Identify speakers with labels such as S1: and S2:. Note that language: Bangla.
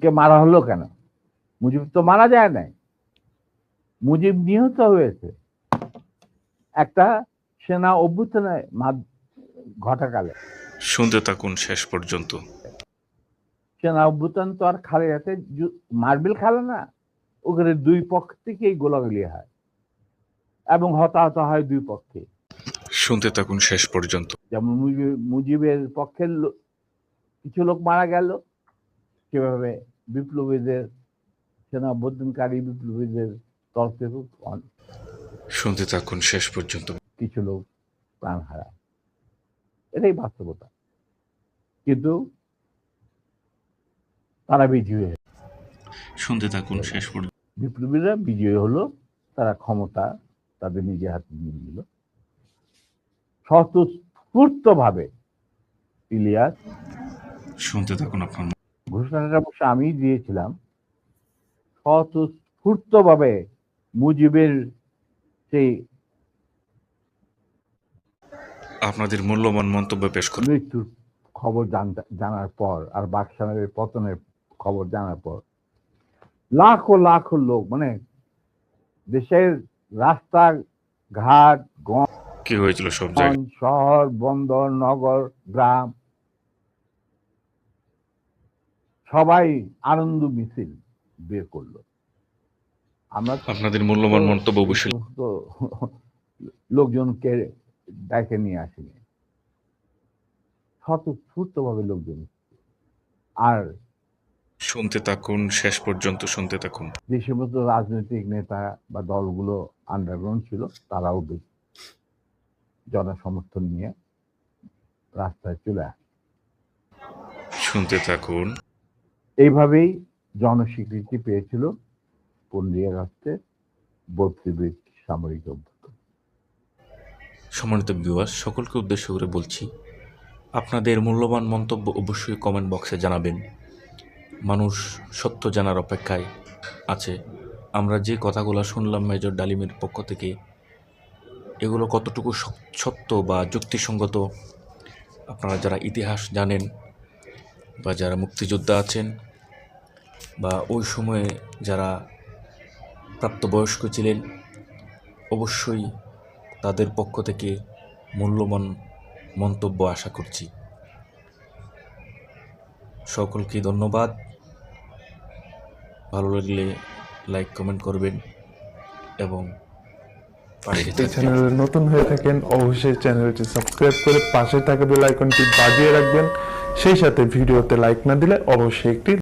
S1: মুজিবকে মারা হলো কেন? মুজিব তো মারা যায় নাই, মুজিব নিহত হয়েছে একটা সেনা অভ্যুত্থানে ঘটাকালে।
S2: শুনতে থাকুন শেষ পর্যন্ত।
S1: সেনা অভ্যুত্থান তো আর খালেদাতে মার্বেল খেলে না, ওখানে দুই পক্ষ থেকেই গোলাগুলি হয় এবং হতাহত হয় দুই পক্ষে।
S2: শুনতে থাকুন শেষ পর্যন্ত।
S1: যেমন মুজিবের পক্ষের কিছু লোক মারা গেল, সেভাবে বিপ্লবীদের সেনা অভ্যুত্থানকারী বিপ্লবীদের তরফ থেকে
S2: শুনতে থাকুন শেষ পর্যন্ত।
S1: কিছু লোক প্রাণ হারায়, এটাই বাস্তবতা। কিন্তু তারা বিজয়ী হয়ে,
S2: শুনতে থাকুন শেষ পর্যন্ত।
S1: বিপ্লবীরা বিজয়ী হলো, তারা ক্ষমতা তাদের নিজের হাতে নিয়ে নিল স্বতঃস্ফূর্ত ভাবে। ইলিয়াস,
S2: শুনতে থাকুন। আপনার
S1: ঘোষণাটা অবশ্য আমি দিয়েছিলাম, স্বতঃস্ফূর্ত ভাবে মুজিবের সেই
S2: আপনাদের মূল্যবান মন্তব্য পেশ করুন।
S1: মৃত্যুর খবর জানার পর আর বাকশালের পতনের খবর জানার পর লাখো লাখো লোক, মানে দেশের রাস্তা ঘাট,
S2: কি হয়েছিল সব জায়গায়,
S1: শহর, বন্দর, নগর, গ্রাম, সবাই আনন্দ মিছিল বের করলো। আমরা
S2: আপনাদের মূল্যবান মন্তব্য অবশ্যই
S1: লোকজনকে ডেকে নিয়ে আসিনি, স্বতঃস্ফূর্ত ভাবে লোকজন। আর
S2: শুনতে থাকুন শেষ পর্যন্ত। শুনতে থাকুন।
S1: যে সমস্ত রাজনৈতিক নেতা বা দলগুলো আন্ডারগ্রাউন্ড ছিল, তারাও জনসমর্থন নিয়ে রাস্তায় চলে আসে।
S2: শুনতে থাকুন।
S1: এইভাবেই জনস্বীকৃতি পেয়েছিল 15 আগস্টে 32 সামরিক অভ্যুত্থান।
S2: সম্মানিত ভিউয়ার্স, সকলকে উদ্দেশ্য করে বলছি, আপনাদের মূল্যবান মন্তব্য অবশ্যই কমেন্ট বক্সে জানাবেন। মানুষ সত্য জানার অপেক্ষায় আছে। আমরা যে কথাগুলো শুনলাম মেজর ডালিমের পক্ষ থেকে, এগুলো কতটুকু সত্য বা যুক্তিসঙ্গত, আপনারা যারা ইতিহাস জানেন বা যারা মুক্তিযোদ্ধা আছেন বা ওই সময়ে যারা প্রাপ্তবয়স্ক ছিলেন, অবশ্যই তাদের পক্ষ থেকে মূল্যবান মন্তব্য আশা করছি। সকলকে ধন্যবাদ। ভালো লাগলে লাইক কমেন্ট করবেন এবং
S3: এই চ্যানেলে নতুন হয়ে থাকেন অবশ্যই চ্যানেলটি সাবস্ক্রাইব করে পাশে থাকা বেল আইকনটি বাজিয়ে রাখবেন। সেই সাথে ভিডিওতে লাইক না দিলে অবশ্যই একটি